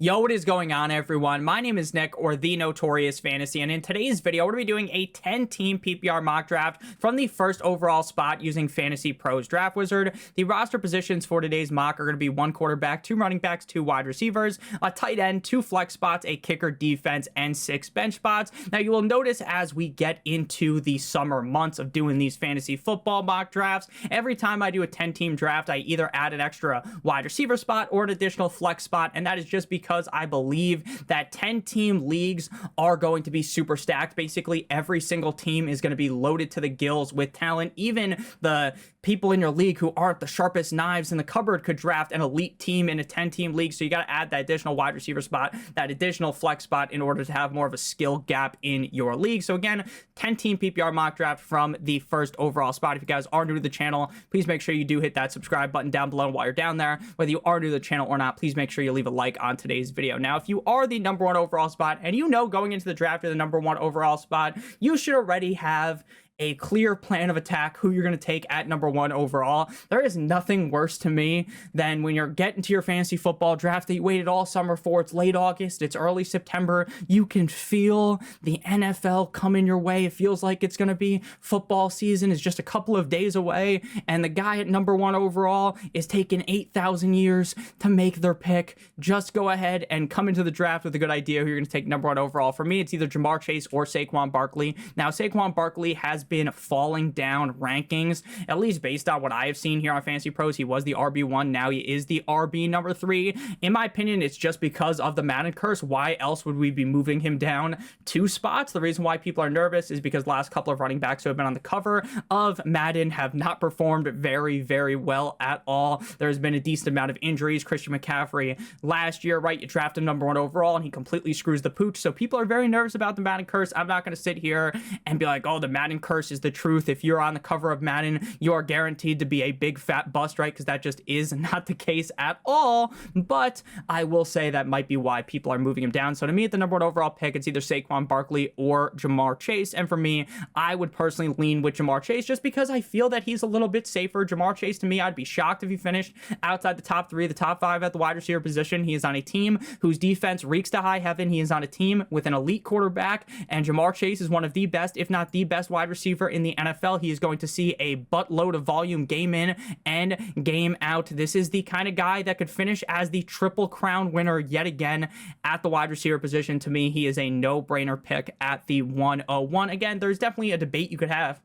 Yo, what is going on, everyone? My name is Nick, or the Notorious Fantasy, and in today's video, we're going to be doing a 10-team PPR mock draft from the first overall spot using FantasyPros Draft Wizard. The roster positions for today's mock are going to be 1 quarterback, 2 running backs, 2 wide receivers, a tight end, 2 flex spots, a kicker, defense, and 6 bench spots. Now, you will notice as we get into the summer months of doing these fantasy football mock drafts, every time I do a 10-team draft, I either add an extra wide receiver spot or an additional flex spot, and that is just because I believe that 10-team leagues are going to be super stacked. Basically, every single team is going to be loaded to the gills with talent. Even the people in your league who aren't the sharpest knives in the cupboard could draft an elite team in a 10-team league. So you got to add that additional wide receiver spot, that additional flex spot in order to have more of a skill gap in your league. So again, 10-team PPR mock draft from the first overall spot. If you guys are new to the channel, please make sure you do hit that subscribe button down below while you're down there. Whether you are new to the channel or not, please make sure you leave a like on today's video. Now, if you are the #1 overall spot and you know going into the draft you're the #1 overall spot, you should already have a clear plan of attack who you're going to take at #1 overall. There is nothing worse to me than when you're getting to your fantasy football draft that you waited all summer for. It's late August, it's early September. You can feel the NFL coming your way. It feels like it's going to be football season is just a couple of days away, and the guy at #1 overall is taking 8,000 years to make their pick. Just go ahead and come into the draft with a good idea who you're going to take #1 overall. For me, it's either Jamar Chase or Saquon Barkley. Now, Saquon Barkley has been falling down rankings, at least based on what I have seen here on Fantasy Pros. He was the RB1, now he is the RB #3. In my opinion, it's just because of the Madden curse. Why else would we be moving him down 2 spots? The reason why people are nervous is because last couple of running backs who have been on the cover of Madden have not performed very, very well at all. There's been a decent amount of injuries. Christian McCaffrey last year, right? You draft him #1 overall and he completely screws the pooch. So people are very nervous about the Madden curse. I'm not going to sit here and be like, oh, the Madden curse is the truth. If you're on the cover of Madden, you are guaranteed to be a big fat bust, right? Because that just is not the case at all. But I will say that might be why people are moving him down. So to me, at the #1 overall pick, it's either Saquon Barkley or Jamar Chase. And for me, I would personally lean with Jamar Chase just because I feel that he's a little bit safer. Jamar Chase, to me, I'd be shocked if he finished outside the top 3, the top 5 at the wide receiver position. He is on a team whose defense reeks to high heaven. He is on a team with an elite quarterback, and Jamar Chase is one of the best, if not the best, wide receiver in the NFL. He is going to see a buttload of volume game in and game out. This is the kind of guy that could finish as the Triple Crown winner yet again at the wide receiver position. To me, he is a no-brainer pick at the 101. Again, there's definitely a debate you could have.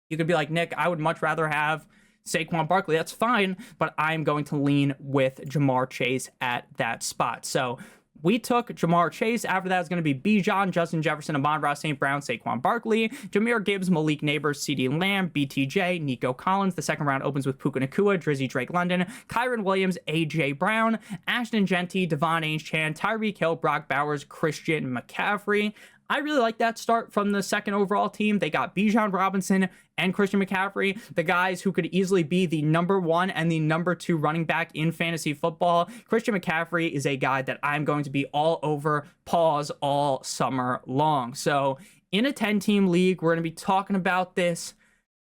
You could be like, Nick, I would much rather have Saquon Barkley. That's fine, but I'm going to lean with Jamar Chase at that spot. So we took Jamar Chase. After that is going to be Bijan, Justin Jefferson, Amon-Ra St. Brown, Saquon Barkley, Jahmyr Gibbs, Malik Neighbors, CeeDee Lamb, BTJ, Nico Collins. The second round opens with Puka Nacua, Drizzy Drake London, Kyron Williams, AJ Brown, Ashton Genty, Devon Ainge-Chan, Tyreek Hill, Brock Bowers, Christian McCaffrey. I really like that start from the second overall team. They got Bijan Robinson and Christian McCaffrey, the guys who could easily be the #1 and the #2 running back in fantasy football. Christian McCaffrey is a guy that I'm going to be all over pause all summer long. So in a 10-team league, we're going to be talking about this,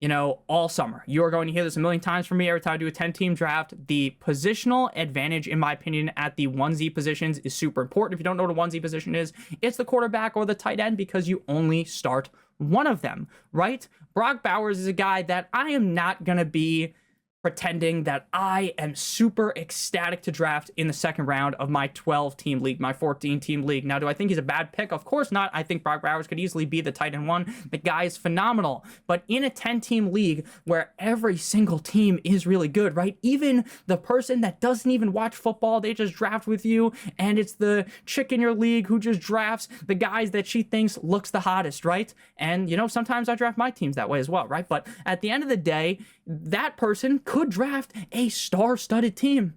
you know, all summer. You are going to hear this a million times from me every time I do a 10-team draft. The positional advantage, in my opinion, at the 1Z positions is super important. If you don't know what a 1Z position is, it's the quarterback or the tight end because you only start one of them, right? Brock Bowers is a guy that I am not going to be pretending that I am super ecstatic to draft in the second round of my 12-team league, my 14-team league. Now, do I think he's a bad pick? Of course not. I think Brock Bowers could easily be the tight end 1. The guy is phenomenal. But in a 10-team league where every single team is really good, right? Even the person that doesn't even watch football, they just draft with you, and it's the chick in your league who just drafts the guys that she thinks looks the hottest, right? And, you know, sometimes I draft my teams that way as well, right? But at the end of the day, that person could draft a star-studded team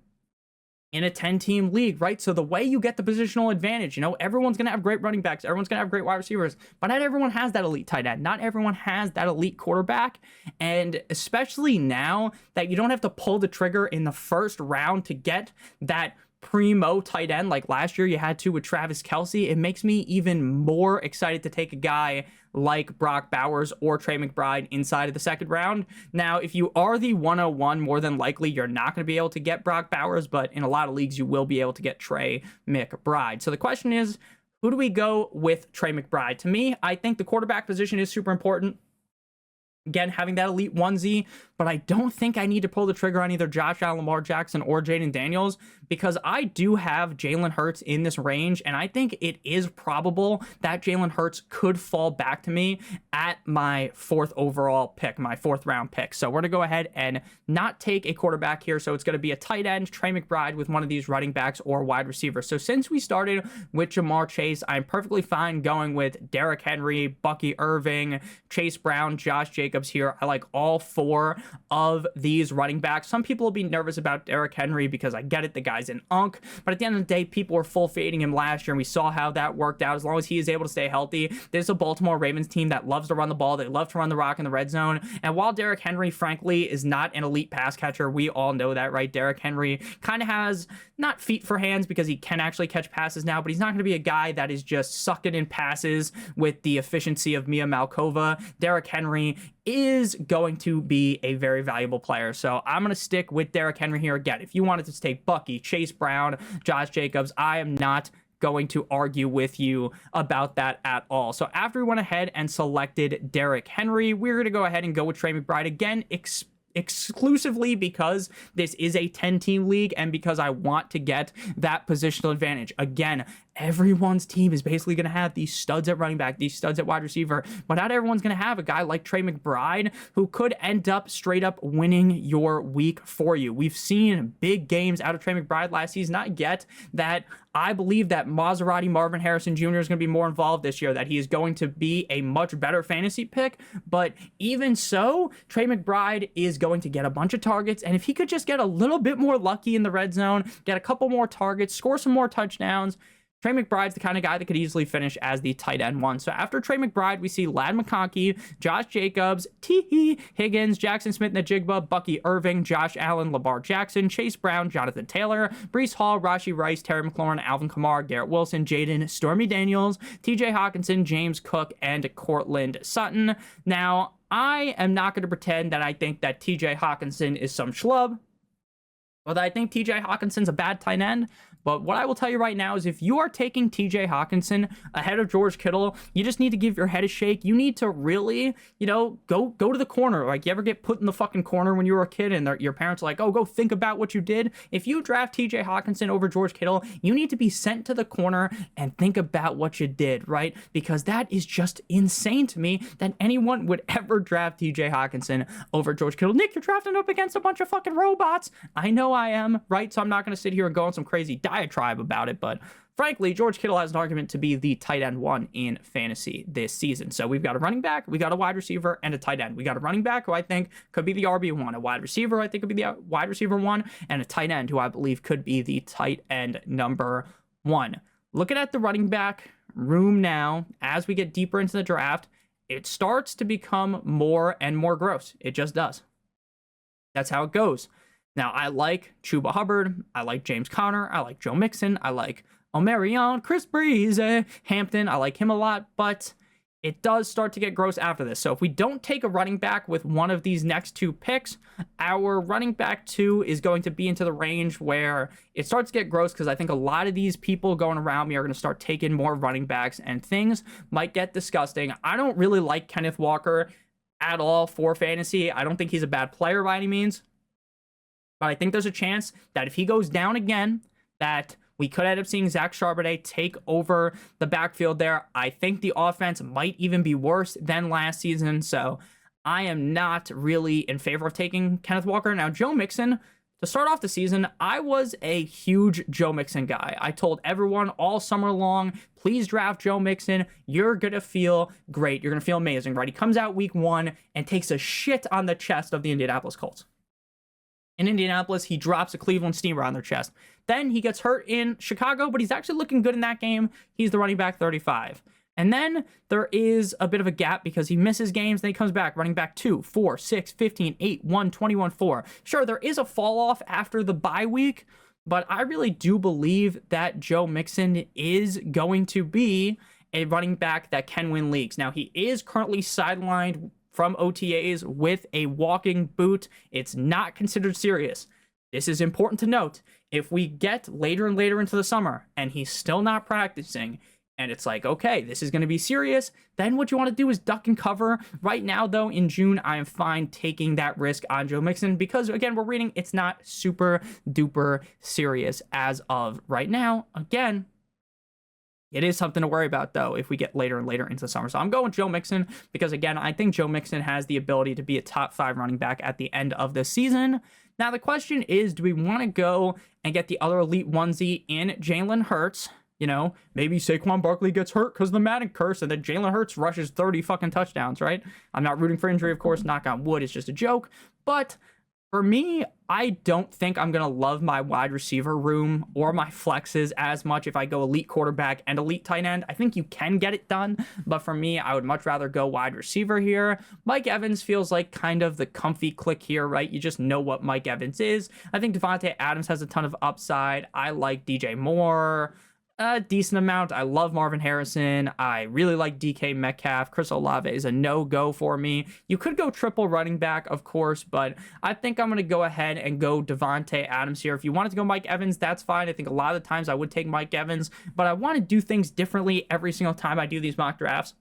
in a 10-team league, right? So the way you get the positional advantage, you know, everyone's going to have great running backs. Everyone's going to have great wide receivers, but not everyone has that elite tight end. Not everyone has that elite quarterback. And especially now that you don't have to pull the trigger in the first round to get that primo tight end like last year you had to with Travis Kelce, it makes me even more excited to take a guy like Brock Bowers or Trey McBride inside of the second round. Now, if you are the 101, more than likely you're not going to be able to get Brock Bowers, but in a lot of leagues you will be able to get Trey McBride. So the question is, who do we go with Trey McBride? To me, I think the quarterback position is super important. Again, having that elite onesie, but I don't think I need to pull the trigger on either Josh Allen, Lamar Jackson, or Jaden Daniels, because I do have Jalen Hurts in this range, and I think it is probable that Jalen Hurts could fall back to me at my fourth overall pick, my fourth round pick. So we're going to go ahead and not take a quarterback here, so it's going to be a tight end, Trey McBride, with one of these running backs or wide receivers. So since we started with Jamar Chase, I'm perfectly fine going with Derrick Henry, Bucky Irving, Chase Brown, Josh Jacobs here. I like all four of these running backs. Some people will be nervous about Derrick Henry because I get it, the guy's an unk, but at the end of the day, people were full fading him last year, and we saw how that worked out. As long as he is able to stay healthy, this is a Baltimore Ravens team that loves to run the ball. They love to run the rock in the red zone, and while Derrick Henry, frankly, is not an elite pass catcher, we all know that, right? Derrick Henry kind of has not feet for hands because he can actually catch passes now, but he's not going to be a guy that is just sucking in passes with the efficiency of Mia Malkova. Derrick Henry is going to be a very valuable player. So I'm going to stick with Derrick Henry here. Again, if you wanted to take Bucky, Chase Brown, Josh Jacobs, I am not going to argue with you about that at all. So after we went ahead and selected Derrick Henry, we're going to go ahead and go with Trey McBride again, exclusively because this is a 10-team league and because I want to get that positional advantage. Again, everyone's team is basically going to have these studs at running back, these studs at wide receiver, but not everyone's going to have a guy like Trey McBride who could end up straight up winning your week for you. We've seen big games out of Trey McBride last season. I get that. I believe that Maserati Marvin Harrison Jr. is going to be more involved this year, that he is going to be a much better fantasy pick, but even so, Trey McBride is going to get a bunch of targets, and if he could just get a little bit more lucky in the red zone, get a couple more targets, score some more touchdowns, Trey McBride's the kind of guy that could easily finish as the tight end one. So after Trey McBride, we see Ladd McConkey, Josh Jacobs, T. Higgins, Jackson Smith-Njigba, Bucky Irving, Josh Allen, Lamar Jackson, Chase Brown, Jonathan Taylor, Breece Hall, Rashee Rice, Terry McLaurin, Alvin Kamara, Garrett Wilson, Jaden, Stormy Daniels, TJ Hawkinson, James Cook, and Cortland Sutton. Now, I am not going to pretend that I think that TJ Hawkinson is some schlub, but I think TJ Hawkinson's a bad tight end. But what I will tell you right now is if you are taking TJ Hawkinson ahead of George Kittle, you just need to give your head a shake. You need to really, go to the corner. Like, you ever get put in the fucking corner when you were a kid and your parents are like, oh, go think about what you did? If you draft TJ Hawkinson over George Kittle, you need to be sent to the corner and think about what you did, right? Because that is just insane to me that anyone would ever draft TJ Hawkinson over George Kittle. Nick, you're drafting up against a bunch of fucking robots. I know I am, right? So I'm not going to sit here and go on some crazy diatribe about it, but frankly, George Kittle has an argument to be the tight end one in fantasy this season. So we've got a running back, we got a wide receiver, and a tight end. We got a running back who I think could be the RB1, a wide receiver I think could be the wide receiver one, and a tight end who I believe could be the tight end number one. Looking at the running back room now, as we get deeper into the draft, it starts to become more and more gross. It just does. That's how it goes. Now, I like Chuba Hubbard, I like James Conner, I like Joe Mixon, I like Omarion, Chris Breeze, Hampton, I like him a lot, but it does start to get gross after this. So if we don't take a running back with one of these next two picks, our running back 2 is going to be into the range where it starts to get gross, because I think a lot of these people going around me are going to start taking more running backs and things might get disgusting. I don't really like Kenneth Walker at all for fantasy. I don't think he's a bad player by any means. But I think there's a chance that if he goes down again, that we could end up seeing Zach Charbonnet take over the backfield there. I think the offense might even be worse than last season. So I am not really in favor of taking Kenneth Walker. Now, Joe Mixon, to start off the season, I was a huge Joe Mixon guy. I told everyone all summer long, please draft Joe Mixon. You're going to feel great. You're going to feel amazing, right? He comes out week 1 and takes a shit on the chest of the Indianapolis Colts. In Indianapolis, he drops a Cleveland Steamer on their chest. Then he gets hurt in Chicago, but he's actually looking good in that game. He's the running back 35. And then there is a bit of a gap because he misses games. Then he comes back, running back 2, 4, 6, 15, 8, 1, 21, 4. Sure, there is a fall off after the bye week, but I really do believe that Joe Mixon is going to be a running back that can win leagues. Now, he is currently sidelined from OTAs with a walking boot. It's not considered serious. This is important to note. If we get later and later into the summer and he's still not practicing, and it's like, okay, this is going to be serious, then what you want to do is duck and cover. Right now, though, in June, I am fine taking that risk on Joe Mixon because, again, we're reading it's not super duper serious as of right now. Again, it is something to worry about, though, if we get later and later into the summer. So I'm going with Joe Mixon because, again, I think Joe Mixon has the ability to be a top 5 running back at the end of the season. Now, the question is, do we want to go and get the other elite onesie in Jalen Hurts? You know, maybe Saquon Barkley gets hurt because of the Madden curse, and then Jalen Hurts rushes 30 fucking touchdowns, right? I'm not rooting for injury, of course. Knock on wood, it's just a joke. But for me, I don't think I'm going to love my wide receiver room or my flexes as much if I go elite quarterback and elite tight end. I think you can get it done, but for me, I would much rather go wide receiver here. Mike Evans feels like kind of the comfy click here, right? You just know what Mike Evans is. I think Davante Adams has a ton of upside. I like DJ Moore a decent amount. I love Marvin Harrison. I really like DK Metcalf. Chris Olave is a no-go for me. You could go triple running back, of course, but I think I'm going to go ahead and go Davante Adams here. If you wanted to go Mike Evans, that's fine. I think a lot of the times I would take Mike Evans, but I want to do things differently every single time I do these mock drafts.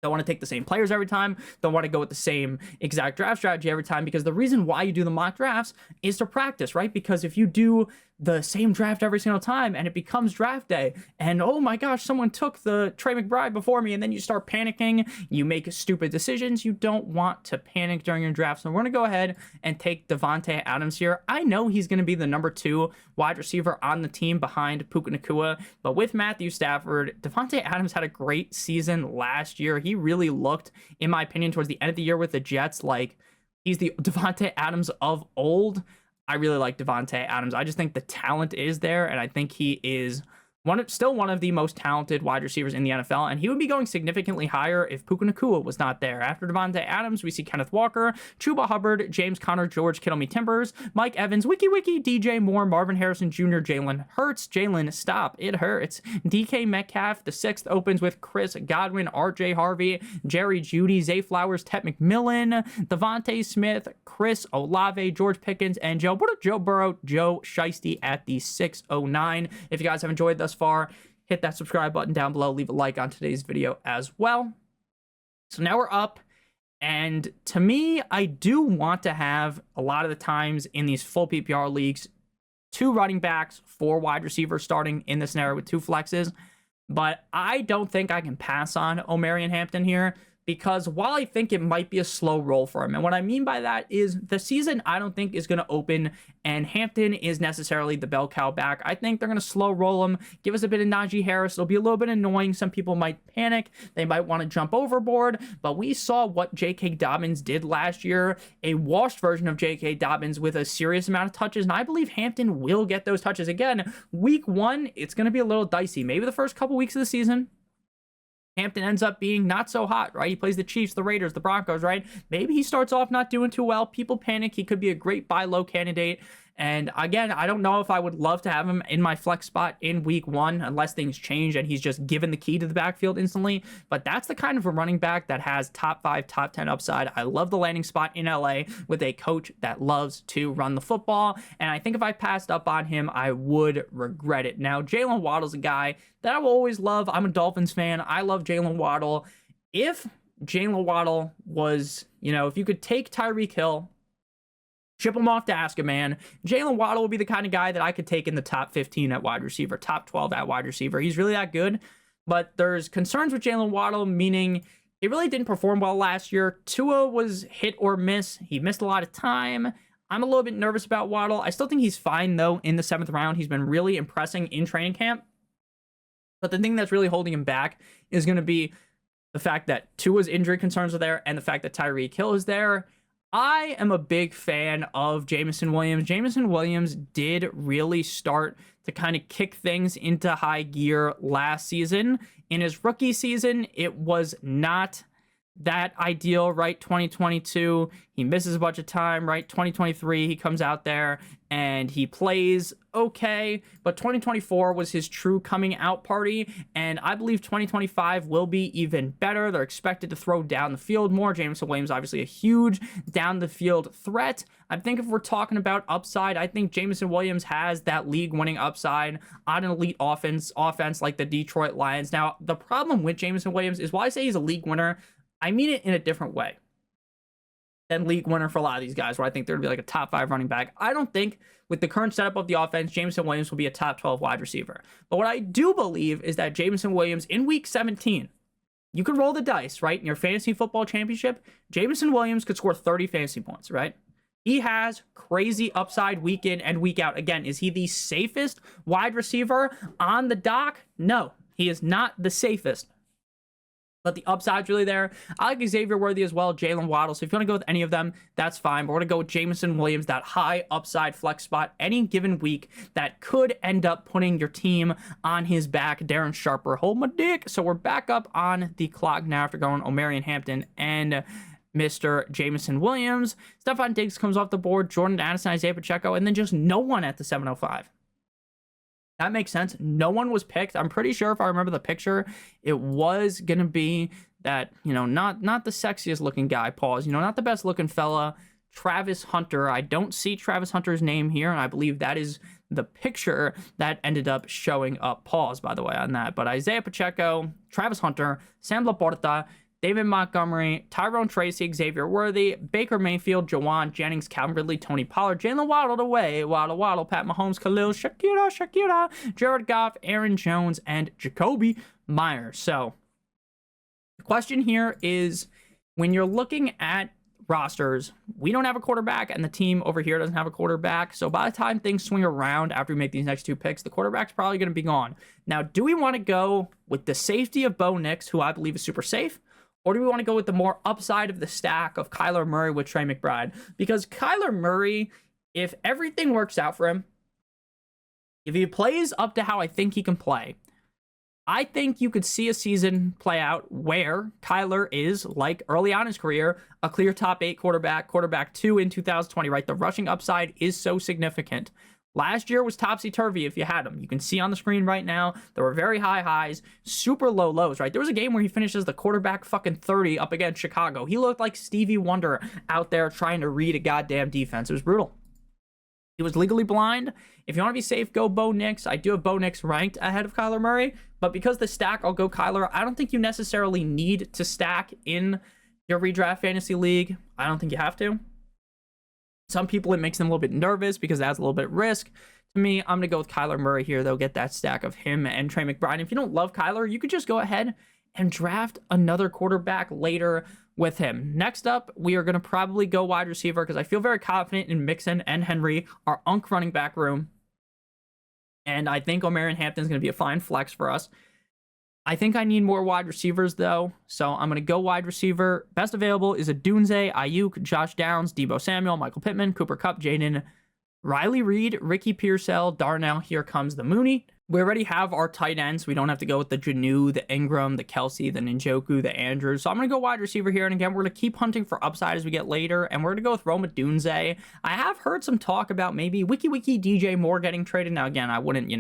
Don't want to take the same players every time. Don't want to go with the same exact draft strategy every time, because the reason why you do the mock drafts is to practice, right? Because if you do the same draft every single time and it becomes draft day and, oh my gosh, someone took the Trey McBride before me, and then you start panicking, you make stupid decisions. You don't want to panic during your draft. So we're going to go ahead and take Davante Adams here. I know he's going to be the number 2 wide receiver on the team behind Puka Nacua, but with Matthew Stafford, Davante Adams had a great season last year. He really looked, in my opinion, towards the end of the year with the Jets like he's the Davante Adams of old. I really like Davante Adams. I just think the talent is there, and I think he is still one of the most talented wide receivers in the NFL, and he would be going significantly higher if Puka Nacua was not there. After Davante Adams, we see Kenneth Walker, Chuba Hubbard, James Conner, George Kittle Me Timbers, Mike Evans, Wiki, DJ Moore, Marvin Harrison Jr., Jalen Hurts, Jalen, stop, it hurts, DK Metcalf. The 6th opens with Chris Godwin, RJ Harvey, Jerry Jeudy, Zay Flowers, Ted McMillan, Devontae Smith, Chris Olave, George Pickens, and Joe Burrow, Joe Shiesty at the 609. If you guys have enjoyed thus far, hit that subscribe button down below, leave a like on today's video as well. So now we're up, and to me, I do want to have a lot of the times in these full PPR leagues 2 running backs, 4 wide receivers starting in this scenario with 2 flexes, but I don't think I can pass on Omarion Hampton here, because while I think it might be a slow roll for him, and what I mean by that is the season I don't think is going to open and Hampton is necessarily the bell cow back. I think they're going to slow roll him, give us a bit of Najee Harris. It'll be a little bit annoying. Some people might panic. They might want to jump overboard, but we saw what J.K. Dobbins did last year, a washed version of J.K. Dobbins with a serious amount of touches, and I believe Hampton will get those touches. Again, week 1, it's going to be a little dicey. Maybe the first couple weeks of the season, Hampton ends up being not so hot, right? He plays the Chiefs, the Raiders, the Broncos, right? Maybe he starts off not doing too well. People panic. He could be a great buy low candidate. And again, I don't know if I would love to have him in my flex spot in week 1 unless things change and he's just given the key to the backfield instantly. But that's the kind of a running back that has top 5, top 10 upside. I love the landing spot in LA with a coach that loves to run the football. And I think if I passed up on him, I would regret it. Now, Jalen Waddle's a guy that I will always love. I'm a Dolphins fan. I love Jalen Waddle. If Jalen Waddle was, if you could take Tyreek Hill, ship him off to Azkaban, Jalen Waddle would be the kind of guy that I could take in the top 15 at wide receiver, top 12 at wide receiver. He's really that good, but there's concerns with Jalen Waddle, meaning he really didn't perform well last year. Tua was hit or miss. He missed a lot of time. I'm a little bit nervous about Waddle. I still think he's fine, though, in the 7th round. He's been really impressing in training camp. But the thing that's really holding him back is going to be the fact that Tua's injury concerns are there and the fact that Tyreek Hill is there. I am a big fan of Jameson Williams. Jameson Williams did really start to kind of kick things into high gear last season. In his rookie season, it was not that ideal, right? 2022, he misses a bunch of time, right? 2023, he comes out there and he plays okay, but 2024 was his true coming out party, and I believe 2025 will be even better. They're expected to throw down the field more. Jameson Williams, obviously a huge down the field threat. I think if we're talking about upside, I think Jameson Williams has that league-winning upside on an elite offense like the Detroit Lions. Now, the problem with Jameson Williams is while I say he's a league winner, I mean it in a different way than league winner for a lot of these guys, where I think they're going to be like a top 5 running back. I don't think with the current setup of the offense, Jameson Williams will be a top 12 wide receiver. But what I do believe is that Jameson Williams in week 17, you could roll the dice, right? In your fantasy football championship, Jameson Williams could score 30 fantasy points, right? He has crazy upside week in and week out. Again, is he the safest wide receiver on the dock? No, he is not the safest. But the upside's really there. I like Xavier Worthy as well, Jalen Waddle. So if you want to go with any of them, that's fine. But we're going to go with Jameson Williams, that high upside flex spot any given week that could end up putting your team on his back. Darren Sharper, hold my dick. So we're back up on the clock now after going Omarion Hampton and Mr. Jameson Williams. Stephon Diggs comes off the board, Jordan Addison, Isaiah Pacheco, and then just no one at the 705. That makes sense. No one was picked. I'm pretty sure if I remember the picture, it was going to be that, not the sexiest looking guy, pause, not the best looking fella, Travis Hunter. I don't see Travis Hunter's name here, and I believe that is the picture that ended up showing up, pause, by the way, on that. But Isaiah Pacheco, Travis Hunter, Sam Laporta, David Montgomery, Tyrone Tracy, Xavier Worthy, Baker Mayfield, Jawan Jennings, Calvin Ridley, Tony Pollard, Jalen Waddle away, Waddle, Pat Mahomes, Khalil, Shakira, Jared Goff, Aaron Jones, and Jacoby Myers. So the question here is, when you're looking at rosters, we don't have a quarterback, and the team over here doesn't have a quarterback. So by the time things swing around after we make these next 2 picks, the quarterback's probably going to be gone. Now, do we want to go with the safety of Bo Nix, who I believe is super safe? Or do we want to go with the more upside of the stack of Kyler Murray with Trey McBride? Because Kyler Murray, if everything works out for him, if he plays up to how I think he can play, I think you could see a season play out where Kyler is, like early on in his career, a clear top 8 quarterback 2 in 2020, right? The rushing upside is so significant. Last year was topsy-turvy if you had him. You can see on the screen right now, there were very high highs, super low lows, right? There was a game where he finishes the quarterback fucking 30 up against Chicago. He looked like Stevie Wonder out there trying to read a goddamn defense. It was brutal. He was legally blind. If you want to be safe, go Bo Nix. I do have Bo Nix ranked ahead of Kyler Murray, but because the stack, I'll go Kyler. I don't think you necessarily need to stack in your redraft fantasy league. I don't think you have to. Some people, it makes them a little bit nervous because it adds a little bit of risk. To me, I'm going to go with Kyler Murray here. They'll get that stack of him and Trey McBride. If you don't love Kyler, you could just go ahead and draft another quarterback later with him. Next up, we are going to probably go wide receiver because I feel very confident in Mixon and Henry, our running back room. And I think Omarion Hampton is going to be a fine flex for us. I think I need more wide receivers, though, so I'm going to go wide receiver. Best available is Adunze, Ayuk, Josh Downs, Deebo Samuel, Michael Pittman, Cooper Kupp, Jaden, Riley Reed, Ricky Pearsall, Darnell. Here comes the Mooney. We already have our tight ends. We don't have to go with the Janu, the Ingram, the Kelsey, the Njoku, the Andrews. So I'm going to go wide receiver here. And again, we're going to keep hunting for upside as we get later. And we're going to go with Rome Odunze. I have heard some talk about maybe Wiki DJ Moore getting traded. Now, again, I wouldn't,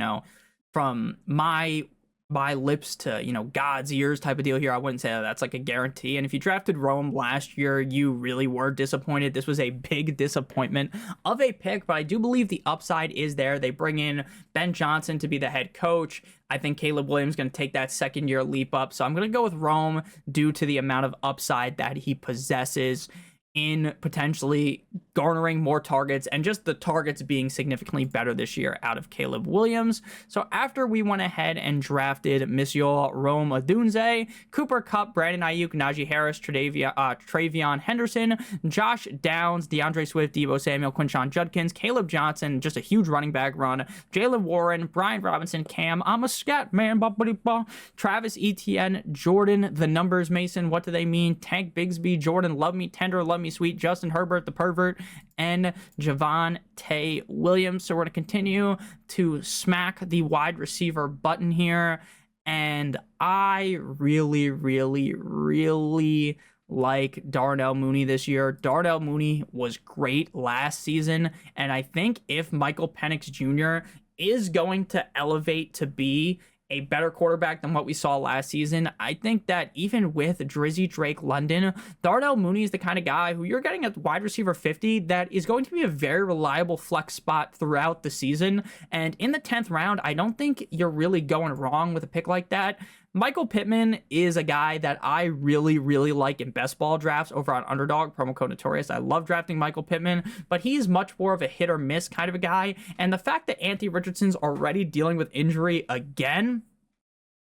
from my lips to, God's ears type of deal here, I wouldn't say that's like a guarantee. And if you drafted Rome last year, you really were disappointed. This was a big disappointment of a pick, but I do believe the upside is there. They bring in Ben Johnson to be the head coach. I think Caleb Williams is going to take that second-year leap up. So I'm going to go with Rome due to the amount of upside that he possesses in potentially garnering more targets and just the targets being significantly better this year out of Caleb Williams. So after we went ahead and drafted Monsieur Rome Odunze, Cooper Kupp, Brandon Ayuk, Najee Harris, Travion Henderson, Josh Downs, DeAndre Swift, Deebo Samuel, Quinshon Judkins, Caleb Johnson, just a huge running back run, Jalen Warren, Brian Robinson, Cam, I'm a scat man, Travis Etienne, Jordan, the numbers, Mason, what do they mean? Tank Bigsby, Jordan, love me tender, love me sweet, Justin Herbert, the pervert, and Javonte Williams. So we're going to continue to smack the wide receiver button here. And I really like Darnell Mooney this year. Darnell Mooney was great last season, and I think if Michael Penix Jr. is going to elevate to be a better quarterback than what we saw last season, I think that even with Drizzy Drake London, Darnell Mooney is the kind of guy who you're getting at wide receiver 50 that is going to be a very reliable flex spot throughout the season. And in the 10th round, I don't think you're really going wrong with a pick like that. Michael Pittman is a guy that I really, really like in best ball drafts over on Underdog, promo code Notorious. I love drafting Michael Pittman, but he's much more of a hit or miss kind of a guy. And the fact that Anthony Richardson's already dealing with injury again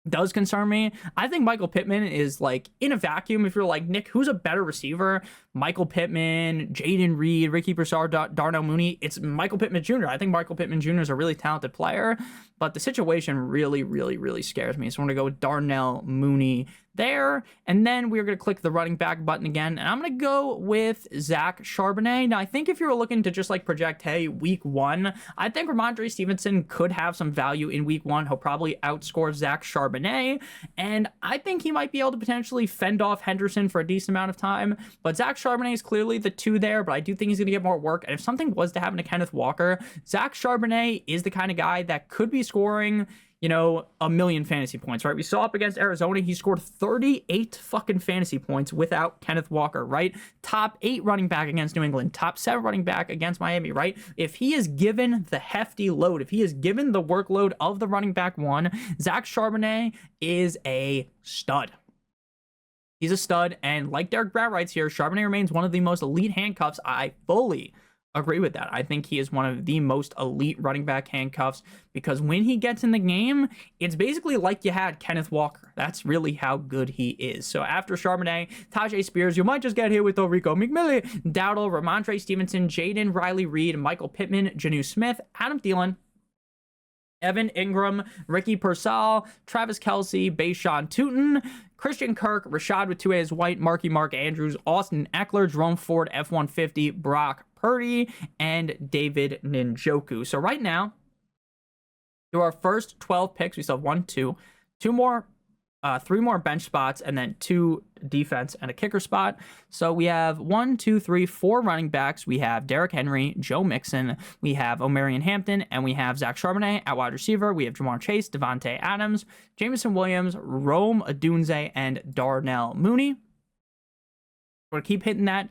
does concern me. I think Michael Pittman is like in a vacuum. If you're like, Nick, who's a better receiver? Michael Pittman, Jaden Reed, Ricky Broussard, Darnell Mooney. It's Michael Pittman Jr. I think Michael Pittman Jr. is a really talented player, but the situation really, really, really scares me. So I'm going to go with Darnell Mooney there. And then we're going to click the running back button again. And I'm going to go with Zach Charbonnet. Now, I think if you're looking to just like project, hey, week 1, I think Ramondre Stevenson could have some value in week 1. He'll probably outscore Zach Charbonnet. And I think he might be able to potentially fend off Henderson for a decent amount of time. But Zach Charbonnet is clearly the 2 there, but I do think he's going to get more work. And if something was to happen to Kenneth Walker, Zach Charbonnet is the kind of guy that could be scoring, you know, 1 million fantasy points, right? We saw up against Arizona, he scored 38 fucking fantasy points without Kenneth Walker, right? Top 8 running back against New England, top 7 running back against Miami, right? If he is given the hefty load, if he is given the workload of the running back 1, Zach Charbonnet is a stud. He's a stud, and like Derek Brown writes here, Charbonnet remains one of the most elite handcuffs. I fully agree with that. I think he is one of the most elite running back handcuffs because when he gets in the game, it's basically like you had Kenneth Walker. That's really how good he is. So after Charbonnet, Tajay Spears, you might just get hit with Rico McMillan, Dowdle, Ramondre Stevenson, Jaden Riley Reed, Michael Pittman, Janu Smith, Adam Thielen, Evan Ingram, Ricky Pearsall, Travis Kelce, Bashawn Tutin, Christian Kirk, Rashad with 2 A's White, Mark Andrews, Austin Eckler, Jerome Ford, F-150, Brock Purdy, and David Njoku. So right now, through our first 12 picks, we still have 1, 2, 2 more, 3 more bench spots, and then 2 defense and a kicker spot. So we have 1, 2, 3, 4 running backs. We have Derrick Henry, Joe Mixon, we have Omarion Hampton, and we have Zach Charbonnet at wide receiver. We have Jamar Chase, Devontae Adams, Jameson Williams, Rome Odunze, and Darnell Mooney. We're going to keep hitting that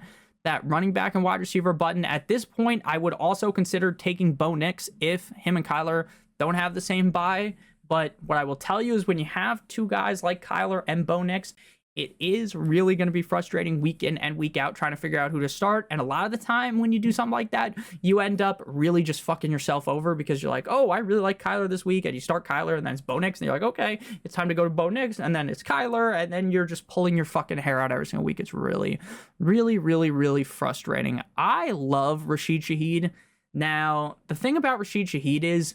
running back and wide receiver button. At this point, I would also consider taking Bo Nix if him and Kyler don't have the same bye. But what I will tell you is when you have 2 guys like Kyler and Bo Nix, it is really going to be frustrating week in and week out trying to figure out who to start. And a lot of the time when you do something like that, you end up really just fucking yourself over because you're like, oh, I really like Kyler this week. And you start Kyler and then it's Bo Nix. And you're like, okay, it's time to go to Bo Nix. And then it's Kyler. And then you're just pulling your fucking hair out every single week. It's really, really, really, really frustrating. I love Rashid Shaheed. Now, the thing about Rashid Shaheed is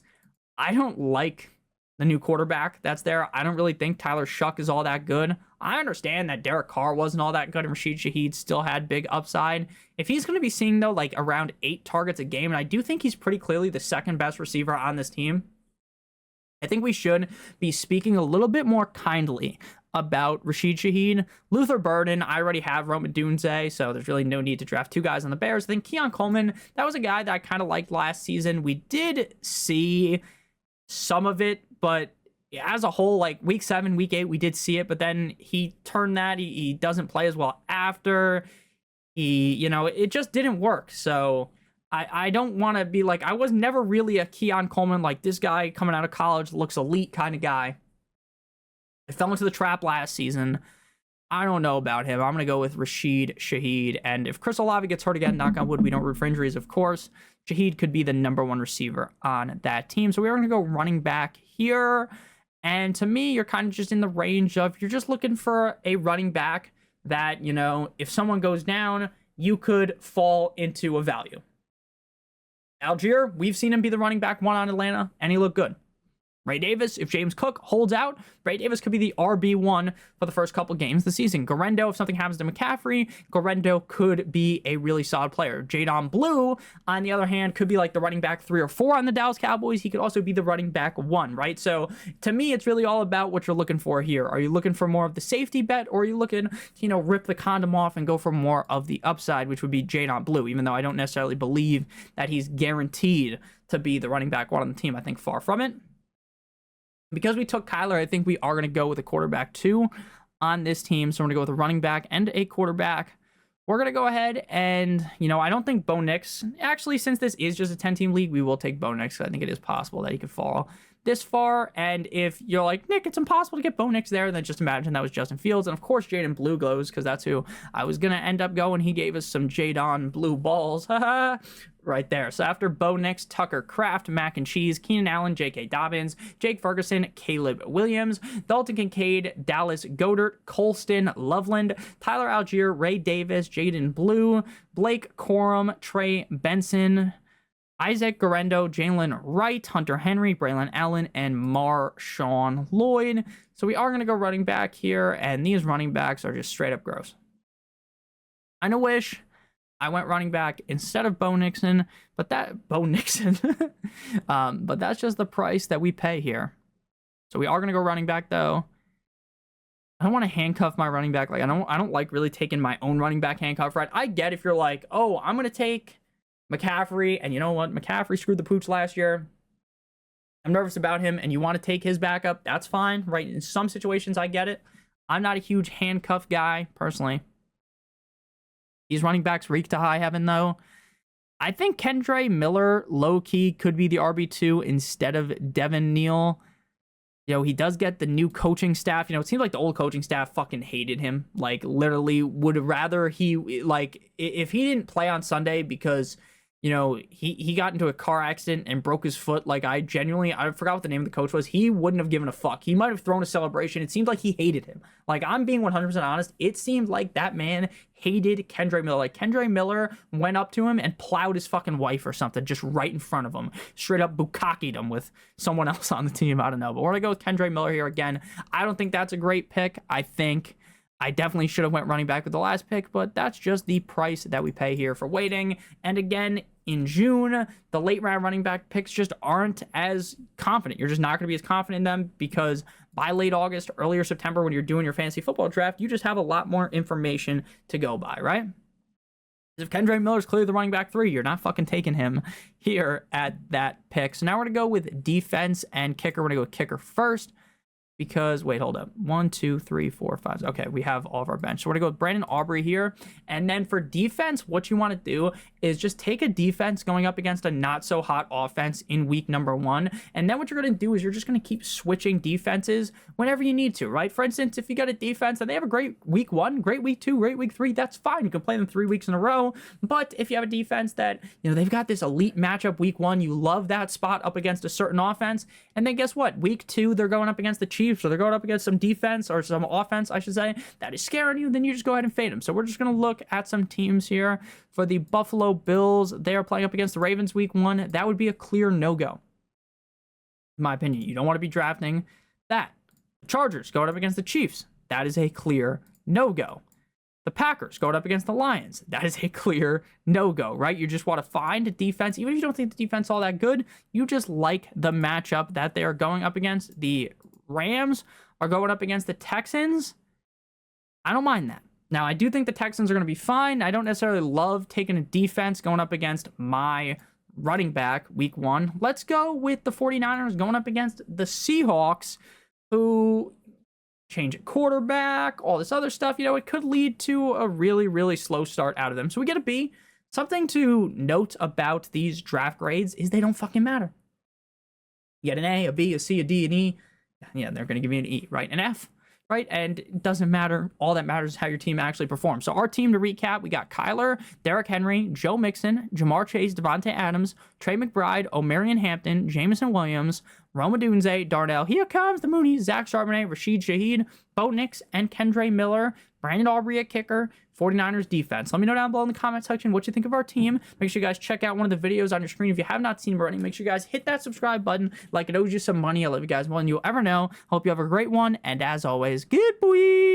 I don't like the new quarterback that's there. I don't really think Tyler Shuck is all that good. I understand that Derek Carr wasn't all that good and Rashid Shaheed still had big upside. If he's going to be seeing, though, like around 8 targets a game, and I do think he's pretty clearly the second best receiver on this team, I think we should be speaking a little bit more kindly about Rashid Shaheed. Luther Burden, I already have Rome Odunze, so there's really no need to draft 2 guys on the Bears. I think Keon Coleman, that was a guy that I kind of liked last season. We did see some of it, but as a whole, like week 7, week 8, we did see it, but then he turned that. He doesn't play as well after. It just didn't work. So I don't want to be like, I was never really a Keon Coleman, like this guy coming out of college looks elite kind of guy. I fell into the trap last season. I don't know about him. I'm going to go with Rashid Shaheed. And if Chris Olave gets hurt again, knock on wood, we don't root for injuries, of course, Shaheed could be the #1 receiver on that team. So we're going to go running back here. And to me, you're kind of just in the range of, you're just looking for a running back that, if someone goes down, you could fall into a value. Algier, we've seen him be the running back 1 on Atlanta, and he looked good. Ray Davis, if James Cook holds out, Ray Davis could be the RB1 for the first couple games of the season. Guerrero, if something happens to McCaffrey, Guerrero could be a really solid player. Jadon Blue, on the other hand, could be like the running back 3 or 4 on the Dallas Cowboys. He could also be the running back 1, right? So to me, it's really all about what you're looking for here. Are you looking for more of the safety bet, or are you looking to, rip the condom off and go for more of the upside, which would be Jadon Blue, even though I don't necessarily believe that he's guaranteed to be the running back 1 on the team. I think far from it. Because we took Kyler, I think we are going to go with a quarterback 2 on this team. So we're going to go with a running back and a quarterback. We're going to go ahead and, I don't think Bo Nix, actually, since this is just a 10-team league, we will take Bo Nix. I think it is possible that he could fall this far. And if you're like, Nick, it's impossible to get Bo Nix there, then just imagine that was Justin Fields. And of course, Jaden Blue goes, because that's who I was going to end up going. He gave us some Jadon Blue balls. Right there. So after Bo Nix, Tucker Kraft, Mac and Cheese, Keenan Allen, J.K. Dobbins, Jake Ferguson, Caleb Williams, Dalton Kincaid, Dallas Goedert, Colston Loveland, Tyler Algier, Ray Davis, Jaden Blue, Blake Corum, Trey Benson, Isaac Guerrero, Jalen Wright, Hunter Henry, Braylon Allen, and Marshawn Lloyd. So we are going to go running back here, and these running backs are just straight up gross. I know wish I went running back instead of Bo Nixon, but that's just the price that we pay here. So we are going to go running back, though. I don't want to handcuff my running back. Like, I don't like really taking my own running back handcuff, right? I get if you're like, oh, I'm going to take McCaffrey, and you know what? McCaffrey screwed the pooch last year. I'm nervous about him, and you want to take his backup. That's fine, right? In some situations, I get it. I'm not a huge handcuff guy, personally. These running backs reek to high heaven, though. I think Kendre Miller, low-key, could be the RB2 instead of Devin Neal. He does get the new coaching staff. It seems like the old coaching staff fucking hated him. Like, literally would rather if he didn't play on Sunday because, he got into a car accident and broke his foot. Like, I forgot what the name of the coach was. He wouldn't have given a fuck. He might have thrown a celebration. It seemed like he hated him. Like, I'm being 100% honest. It seemed like that man hated Kendre Miller. Like, Kendre Miller went up to him and plowed his fucking wife or something just right in front of him. Straight up bukkakied him with someone else on the team. I don't know. But we're going to go with Kendre Miller here again. I don't think that's a great pick. I think I definitely should have went running back with the last pick, but that's just the price that we pay here for waiting. And again, in June, the late round running back picks just aren't as confident. You're just not going to be as confident in them because by late August, earlier September, when you're doing your fantasy football draft, you just have a lot more information to go by, right? If Kendre Miller's clearly the running back 3, you're not fucking taking him here at that pick. So now we're going to go with defense and kicker. We're going to go with kicker first. Because, wait, hold up. 1, 2, 3, 4, 5. Okay, we have all of our bench. So we're going to go with Brandon Aubrey here. And then for defense, what you want to do is just take a defense going up against a not-so-hot offense in week number 1. And then what you're going to do is you're just going to keep switching defenses whenever you need to, right? For instance, if you got a defense and they have a great week 1, great week 2, great week 3, that's fine. You can play them 3 weeks in a row. But if you have a defense that, they've got this elite matchup week 1, you love that spot up against a certain offense. And then guess what? Week 2, they're going up against the Chiefs, so they're going up against some defense, or some offense, I should say, that is scaring you, then you just go ahead and fade them. So we're just going to look at some teams here. For the Buffalo Bills, they are playing up against the Ravens week 1. That would be a clear no-go, in my opinion. You don't want to be drafting that. The Chargers going up against the Chiefs. That is a clear no-go. The Packers going up against the Lions. That is a clear no-go, right? You just want to find a defense. Even if you don't think the defense is all that good, you just like the matchup that they are going up against. The Rams are going up against the Texans. I don't mind that. Now, I do think the Texans are going to be fine. I don't necessarily love taking a defense going up against my running back week 1. Let's go with the 49ers going up against the Seahawks, who change at quarterback, all this other stuff. It could lead to a really, really slow start out of them. So we get a B. Something to note about these draft grades is they don't fucking matter. You get an A, a B, a C, a D, an E. Yeah, they're going to give you an E, right? An F, right? And it doesn't matter. All that matters is how your team actually performs. So our team, to recap, we got Kyler, Derrick Henry, Joe Mixon, Jamar Chase, Devontae Adams, Trey McBride, O'Marion Hampton, Jameson Williams, Rome Odunze, Darnell, here comes the Mooney, Zach Charbonnet, Rashid Shaheed, Bo Nix, and Kendre Miller, Brandon Aubrey at kicker, 49ers defense. Let me know down below in the comment section what you think of our team. Make sure you guys check out one of the videos on your screen. If you have not seen them already, make sure you guys hit that subscribe button like it owes you some money. I love you guys more than you'll ever know. Hope you have a great one. And as always, good boy.